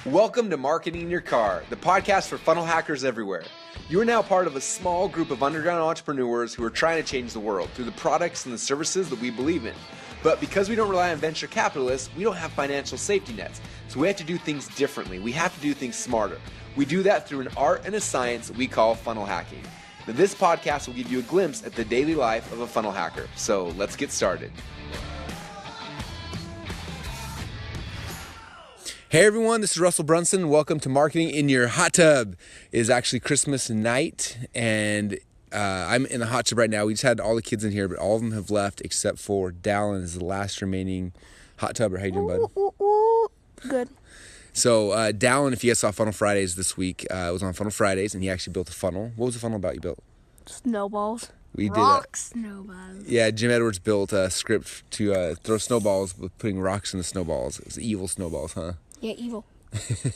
Welcome to Marketing in Your Car, the podcast for funnel hackers everywhere. You are now part of a small group of underground entrepreneurs who are trying to change the world through the products and the services that we believe in. But because we don't rely on venture capitalists, we don't have financial safety nets. So we have to do things differently. We have to do things smarter. We do that through an art and a science that we call funnel hacking. Now, this podcast will give you a glimpse at the daily life of a funnel hacker. So let's get started. Hey everyone, this is Russell Brunson. Welcome to Marketing in Your Hot Tub. It is actually Christmas night, and I'm in the hot tub right now. We just had all the kids in here, but all of them have left except for Dallin is the last remaining hot tubber. How you doing, bud? Good. So Dallin, if you guys saw Funnel Fridays this week, was on Funnel Fridays, and he actually built a funnel. What was the funnel about you built? Snowballs. We Rock did snowballs. Yeah, Jim Edwards built a script to throw snowballs with putting rocks in the snowballs. It was evil snowballs, huh? Yeah, evil.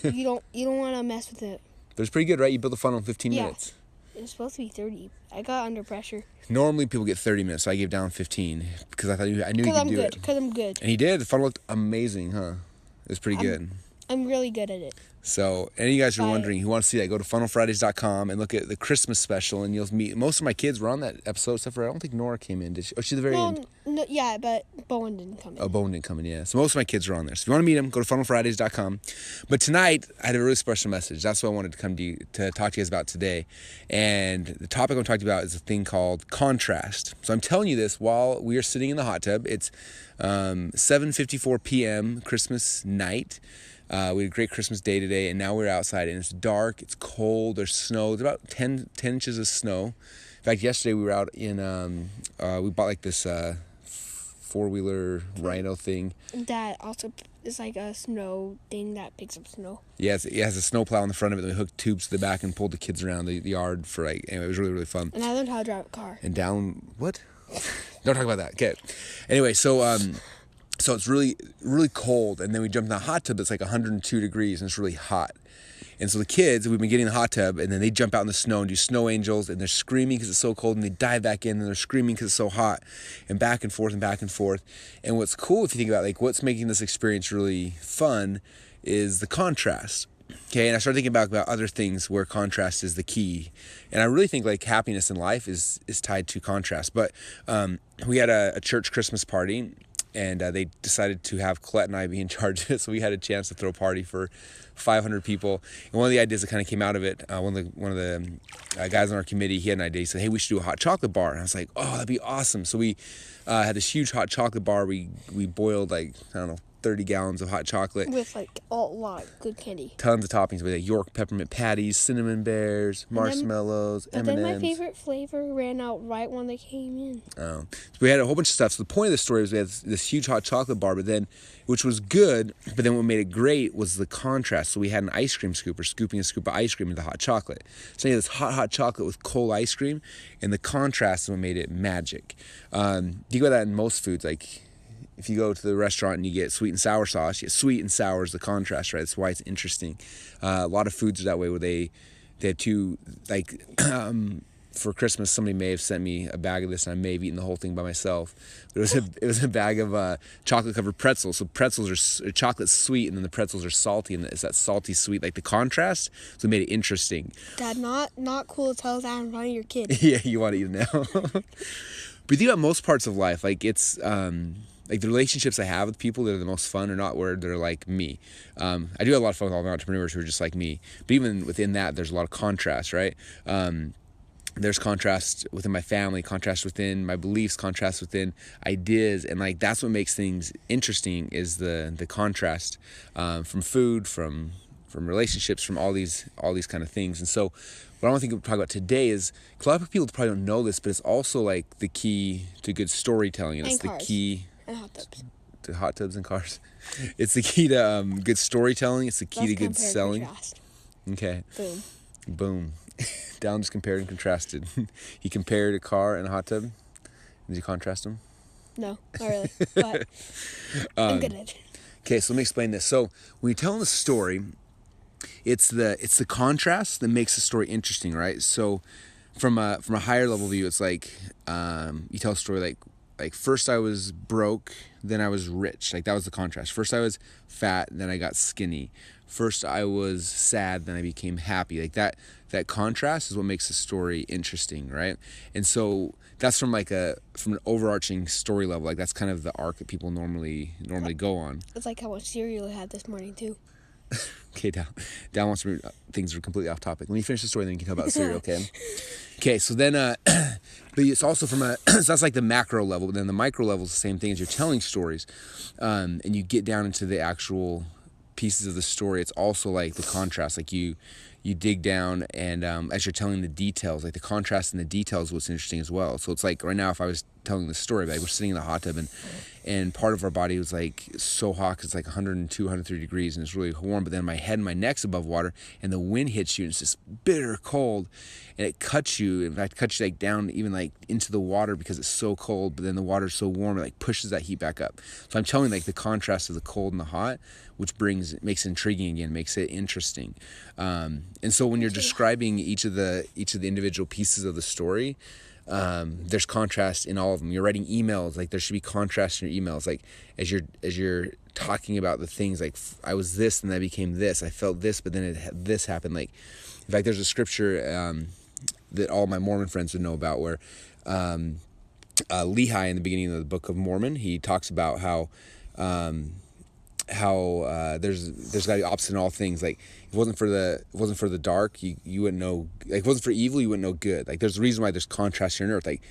you don't want to mess with it. But it's pretty good, right? You built a funnel in 15 minutes. It's supposed to be 30. I got under pressure. Normally people get 30 minutes, so I gave down 15 because I knew you could do it. Because I'm good. And he did. The funnel looked amazing, huh? It was pretty good. I'm really good at it. So, any of you guys are wondering who wants to see that, go to funnelfridays.com and look at the Christmas special, and you'll meet. Most of my kids were on that episode, except for I don't think Nora came in. Did she? Oh, she's the very end. No, yeah, but Bowen didn't come in. Oh, Bowen didn't come in, yeah. So most of my kids are on there. So if you want to meet them, go to funnelfridays.com. But tonight, I had a really special message. That's what I wanted to come to talk to you guys about today. And the topic I'm going to talk to you about is a thing called contrast. So I'm telling you this while we are sitting in the hot tub. It's 7:54 p.m. Christmas night. We had a great Christmas day today, and now we're outside, and it's dark, it's cold, there's snow. There's about 10 inches of snow. In fact, yesterday we were out in, we bought like this four-wheeler Rhino thing. That also is like a snow thing that picks up snow. Yeah, it has a snow plow on the front of it, and we hooked tubes to the back and pulled the kids around the yard for anyway, it was really, really fun. And I learned how to drive a car. And what? Don't talk about that. Okay. Anyway, so it's really, really cold, and then we jump in the hot tub that's like 102 degrees, and it's really hot. And so the kids, we've been getting in the hot tub, and then they jump out in the snow and do snow angels, and they're screaming because it's so cold, and they dive back in, and they're screaming because it's so hot, and back and forth and back and forth. And what's cool, if you think about what's making this experience really fun, is the contrast. Okay, and I started thinking about other things where contrast is the key. And I really think happiness in life is tied to contrast. But we had a church Christmas party, and they decided to have Colette and I be in charge of it, so we had a chance to throw a party for 500 people. And one of the ideas that kind of came out of it, one of the guys on our committee, he had an idea. He said, "Hey, we should do a hot chocolate bar." And I was like, "Oh, that'd be awesome!" So we had this huge hot chocolate bar. We boiled 30 gallons of hot chocolate. With a lot of good candy. Tons of toppings. We had York peppermint patties, cinnamon bears, marshmallows, M&Ms. But then my favorite flavor ran out right when they came in. Oh. So we had a whole bunch of stuff. So the point of the story was we had this huge hot chocolate bar, which was good, but then what made it great was the contrast. So we had an ice cream scooper scooping a scoop of ice cream into hot chocolate. So you had this hot chocolate with cold ice cream, and the contrast is what made it magic. You get that in most foods, if you go to the restaurant and you get sweet and sour sauce, you get sweet and sour is the contrast, right? That's why it's interesting. A lot of foods are that way, where they have two, for Christmas, somebody may have sent me a bag of this, and I may have eaten the whole thing by myself. But it was a bag of chocolate-covered pretzels. So pretzels are chocolate sweet, and then the pretzels are salty, and it's that salty sweet, the contrast. So it made it interesting. Dad, not cool to tell that in front of your kid. Yeah, you want to eat it now. But you think about most parts of life, it's... the relationships I have with people that are the most fun are not where they're like me. I do have a lot of fun with all the entrepreneurs who are just like me. But even within that, there's a lot of contrast, right? There's contrast within my family, contrast within my beliefs, contrast within ideas. And that's what makes things interesting is the contrast from food, from relationships, from all these kind of things. And so what I want to talk about today is, a lot of people probably don't know this, but it's also the key to good storytelling. And it's the key... And hot tubs. To hot tubs and cars. It's the key to good storytelling. It's the key to good selling. Okay. Boom. Dallin just compared and contrasted. He compared a car and a hot tub. Did you contrast them? No, not really. But I'm good at it. Okay, so let me explain this. So when you're telling a story, it's the contrast that makes the story interesting, right? So from a higher level view, it's you tell a story like first I was broke, then I was rich. Like that was the contrast. First I was fat, then I got skinny. First I was sad, then I became happy. Like that contrast is what makes the story interesting, right? And so that's from an overarching story level. Like that's kind of the arc that people normally go on. It's like how much cereal I had this morning too. Okay, Dal wants to things are completely off topic. Let me finish the story, then you can talk about cereal, okay? Okay, so then, but it's also from so that's like the macro level, but then the micro level is the same thing as you're telling stories, and you get down into the actual pieces of the story. It's also like the contrast, like you dig down and as you're telling the details, like the contrast and the details is what's interesting as well. So it's like right now if I was telling the story, like we're sitting in the hot tub and part of our body was like so hot because it's like 102, 103 degrees and it's really warm, but then my head and my neck's above water and the wind hits you and it's just bitter cold and it cuts you. In fact, it cuts you like down even like into the water because it's so cold, but then the water's so warm it like pushes that heat back up. So I'm telling like the contrast of the cold and the hot, which makes it intriguing again, makes it interesting. And so when you're describing each of the individual pieces of the story, there's contrast in all of them. You're writing emails, like there should be contrast in your emails. Like as you're talking about the things, like I was this and I became this. I felt this, but then this happened. Like in fact, there's a scripture that all my Mormon friends would know about where Lehi in the beginning of the Book of Mormon, he talks about how there's got to be opposite in all things. Like if it wasn't for the dark, you wouldn't know. Like if it wasn't for evil, you wouldn't know good. Like there's a reason why there's contrast here on earth. Like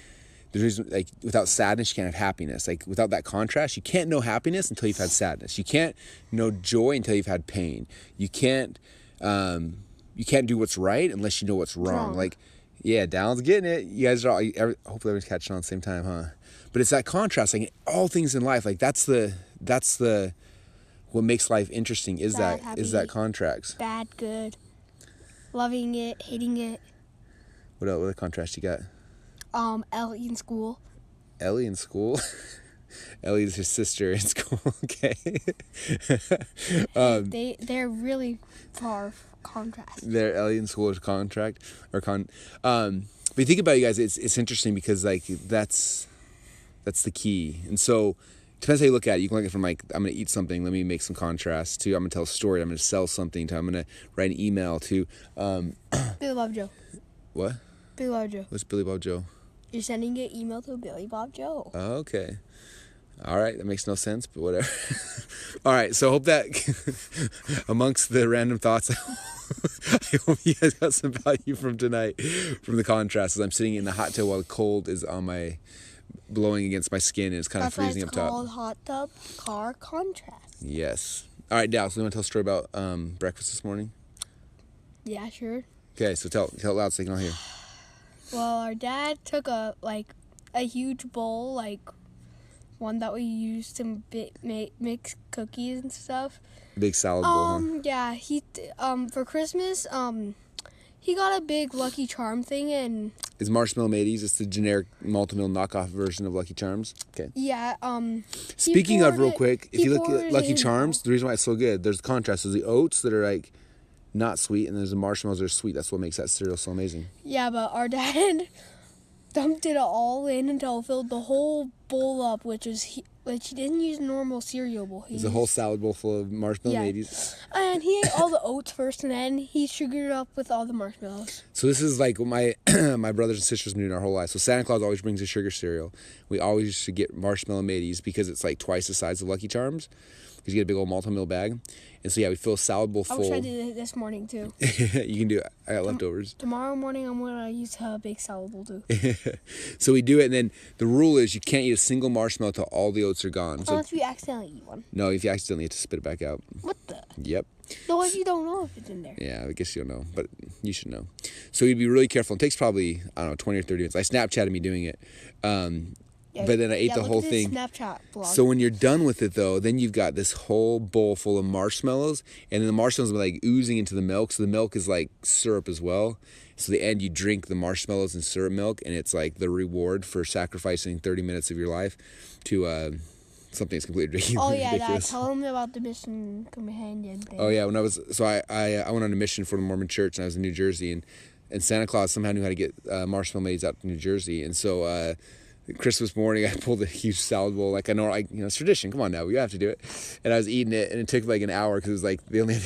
there's a reason, like without sadness you can't have happiness. Like without that contrast, you can't know happiness until you've had sadness. You can't know joy until you've had pain. You can't do what's right unless you know what's wrong. Like yeah, Dallin's getting it. You guys are all, hopefully everyone's catching on at the same time, huh? But it's that contrast, like all things in life. Like that's the what makes life interesting is Bad, that contrast. Bad, good. Loving it, hating it. What other contrast you got? Ellie in school. Ellie in school? Ellie's her sister in school, okay. They're really far contrast. They're Ellie in school is but you think about it, you guys, it's interesting because like that's the key. And so depends how you look at it. You can look at it from like, I'm going to eat something, let me make some contrast, to I'm going to tell a story, I'm going to sell something, to I'm going to write an email, to Billy Bob Joe. What? Billy Bob Joe. What's Billy Bob Joe? You're sending an email to Billy Bob Joe. Oh, okay. All right, that makes no sense, but whatever. All right, so I hope that amongst the random thoughts, I hope you guys got some value from tonight, from the contrast. As I'm sitting in the hot tub while the cold is blowing against my skin and it's kind of freezing up top. That's why it's called hot tub car contrast. Yes. All right, Dal, so you want to tell a story about breakfast this morning? Yeah, sure. Okay, so tell it loud so they can all hear. Well, our dad took a huge bowl, like one that we used to mix cookies and stuff. Big salad bowl, huh? Yeah, he for Christmas, he got a big Lucky Charm thing, and it's Marshmallow Matey's. It's the generic multi-meal knockoff version of Lucky Charms. Okay. Yeah. Speaking of, real quick, if you look at Lucky Charms, the reason why it's so good, there's the contrast. There's the oats that are like not sweet, and there's the marshmallows that are sweet. That's what makes that cereal so amazing. Yeah, but our dad dumped it all in until it filled the whole bowl up, which he didn't use normal cereal bowl. It's a whole salad bowl full of Marshmallow Mateys. And he ate all the oats first, and then he sugared it up with all the marshmallows. So this is like what my my brothers and sisters been doing our whole life. So Santa Claus always brings a sugar cereal. We always used to get Marshmallow Mateys because it's like twice the size of Lucky Charms. Because you get a big old multi-meal bag. And so yeah, we fill a salad bowl full. I wish I did it this morning too. You can do it. I got leftovers. Tomorrow morning I'm going to use a big salad bowl too. So we do it, and then the rule is you can't eat a single marshmallow till all the oats are gone. So, unless you accidentally eat one. No, if you accidentally have to spit it back out. What the? Yep. No, if you don't know if it's in there. Yeah, I guess you'll know, but you should know. So you'd be really careful. It takes probably, 20 or 30 minutes. I Snapchatted me doing it. But then I ate the whole thing. Snapchat blog. So when you're done with it, though, then you've got this whole bowl full of marshmallows, and then the marshmallows are like oozing into the milk. So the milk is like syrup as well. So at the end, you drink the marshmallows and syrup milk, and it's like the reward for sacrificing 30 minutes of your life to something that's completely ridiculous. Oh yeah, Dad, tell them about the mission companion thing. Oh yeah, when I went on a mission for the Mormon Church, and I was in New Jersey, and Santa Claus somehow knew how to get Marshmallow Mateys out to New Jersey, and so. Christmas morning, I pulled a huge salad bowl. Like I know, it's tradition. Come on now, we have to do it. And I was eating it, and it took like an hour because it was like the only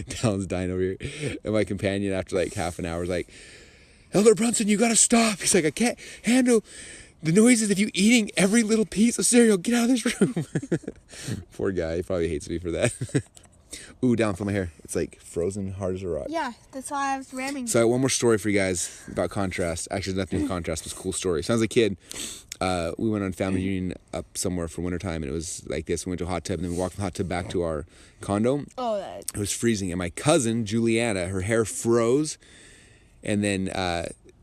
Dallin's dying over here. And my companion, after like half an hour, was like, "Elder Brunson, you gotta stop." He's like, "I can't handle the noises of you eating every little piece of cereal. Get out of this room." Poor guy. He probably hates me for that. Ooh, down for my hair. It's like frozen hard as a rock. Yeah, that's why I was ramming. So I have one more story for you guys about contrast. Actually, there's nothing with contrast. It's a cool story. So as a kid, we went on family reunion up somewhere for wintertime, and it was like this. We went to a hot tub, and then we walked from the hot tub back to our condo. Oh, it was freezing, and my cousin, Juliana, her hair froze, and then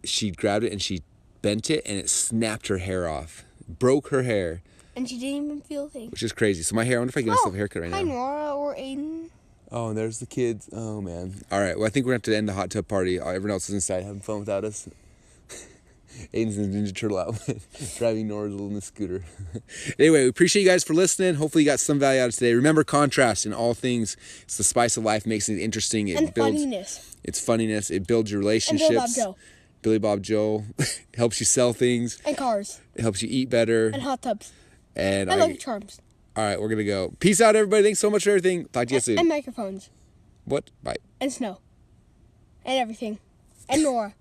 she grabbed it, and she bent it, and it snapped her hair off. Broke her hair. And she didn't even feel a thing. Which is crazy. So my hair, I wonder if I can get myself a haircut right now. Hi, Nora or Aiden. Oh, and there's the kids. Oh, man. All right. Well, I think we're going to have to end the hot tub party. Everyone else is inside having fun without us. Aiden's in the Ninja Turtle outfit, driving Nora's little in the scooter. Anyway, we appreciate you guys for listening. Hopefully you got some value out of today. Remember, contrast in all things. It's the spice of life, makes it interesting. It builds funniness. It's funniness. It builds your relationships. And Billy Bob Joe. Billy Bob Joe. Helps you sell things. And cars. It helps you eat better. And hot tubs. And Lucky Charms. All right, we're going to go. Peace out, everybody. Thanks so much for everything. Talk to you soon. And microphones. What? Bye. And snow. And everything. And Nora.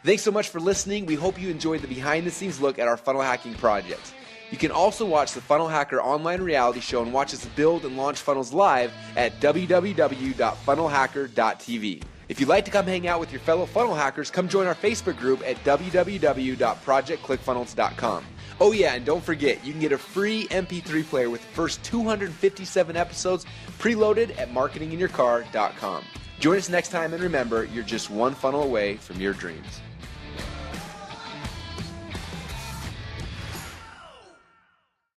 Thanks so much for listening. We hope you enjoyed the behind-the-scenes look at our funnel hacking project. You can also watch the Funnel Hacker online reality show and watch us build and launch funnels live at www.funnelhacker.tv. If you'd like to come hang out with your fellow funnel hackers, come join our Facebook group at www.projectclickfunnels.com. Oh yeah, and don't forget, you can get a free MP3 player with the first 257 episodes preloaded at marketinginyourcar.com. Join us next time, and remember, you're just one funnel away from your dreams.